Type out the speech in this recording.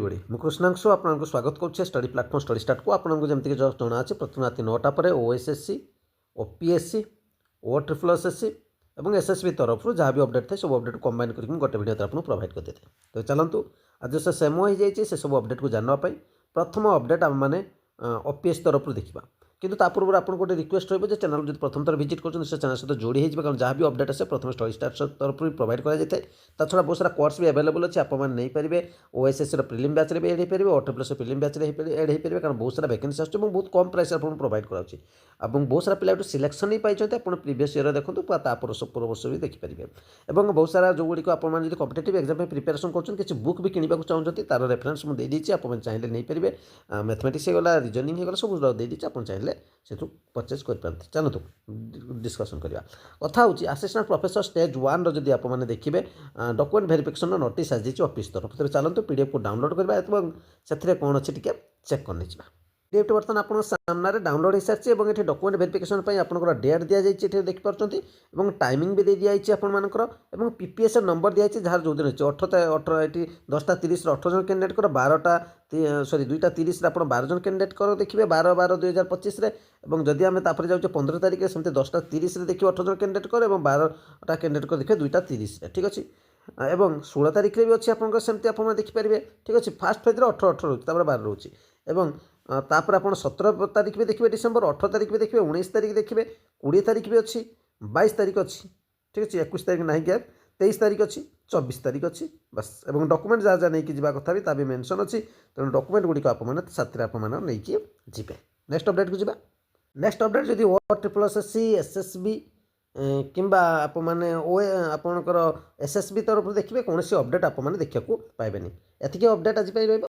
बड़ी मु कृष्णांशु आपको स्वागत करुच्छे स्टडी प्लाटफर्म स्टडी स्टार्ट को आपको जमीक जस्ट जना अच्छे प्रथम राति 9टा पर ओएसएससी ओपीएससी ओ ट्रिपल एसएससी और एसएसबी तरफ जहाँ भी अपडेट थे सब अपडेट कंबाइन करके गोटे वीडियो आपको प्रोवाइड कर देते। तो चलतु आज से सेम हो जाए से सब अपडेट को जानवाई प्रथम अपडेट आम मैंने ओपीएस तरफ देखा किंतु ता पूर्व आपको गोटे रिक्वेस्ट रही है चैनल जो प्रथम थर विजिट कर चैनल सहित जोड़ी हो कारण जहाँ भी अपडेट आसे प्रथम स्टडी स्टार्ट तरफ प्रोवाइड कराए ता छड़ा बहुत सारा कोर्स भी अवेलेबल अच्छे आपने नहीं पारे ओएसएससी प्रिलिम बैच में एड हो पारे ओट्रिपल प्रिलिम बैच में एड हो पारे कारण बहुत सारा वैकेंसी आस बहुत कम प्राइस आपको प्रोवाइड कराऊँगी और बहुत सारा पिला सिलेक्शन ही पाई आप प्रीवियस ईयर देखो पूर्व वर्ष भी देखिपारे और बहुत सारा जो गुड़ी आपड़ी कॉम्पिटिटिव एग्जाम प्रिपेरेसन कर बुक भी किणवा चाहते तार रेफरेन्स मुझे देती आप चाहिए नहीं पारे मैथमेटिक्स होगा रिजनिंग होगा सब देती आप चाहिए से परचेज कर चलतु डिस्कसन करवा कथा हूँ असिस्टेंट प्रोफेसर स्टेज 1 रदि आपने देखिए डॉक्यूमेंट वेरिफिकेशन नोटिस आसी ऑफिस तरफ तो चलते पीडीएफ को डाउनलोड करवा से कौन अच्छे टी चेक कर पीडीएफ बर्तमान आप सामने डाउनलोड हो सारी और ये डॉक्यूमेंट वेरिफिकेशन आपंकर डेट दी जाइए देखिपुंट और टाइमिंग भी दी जाइए आपर पीपीएस नंबर दी जाइए जहाँ जो दिन अच्छे 18 ये 10:30 18 जन कैंडिडेट कर 12टा सरी 2:30 आप 12 जन कैंडिडेट कर देखिए 12/12/2025 और जदि आम जाऊँ 15 तारिख में सेमती 10:30 देखिए 18 जन कैंडिडेट कर 12टा कैंडिडेट कर देखिए 2:30 ठीक अच्छे और 16 तारिख में भी अच्छे आपको सेमती आप देखिपारे ठीक अच्छे फास्ट फेज 18 रोचे 12 रोचे तापर आप 17 तारिख भी देखिए डिसेम्बर 18 तारिख भी देखिए 19 तारिख देखिए 20 तारिख भी अच्छी 22 तारिख अच्छी ठीक अच्छे 21 तारिख ना गैप 23 तारिख अच्छी 24 तारिख अच्छी बस और डॉक्यूमेंट जहाँ जहाँ नहीं जावा कथा भी ता भी मेंशन अच्छी तेणु डॉक्यूमेंट गुड़िक आपको जी नेक्स्ट अपडेट को जी नेक्स्ट अपडेट जदि ओ ट्रिपल एसएससी एसएसबी किंबा आप मैंने ओ आपणकर एसएसबी तरफ देखिए कौन अपडेट आप देखा पाइबेनि एतिक अपडेट आज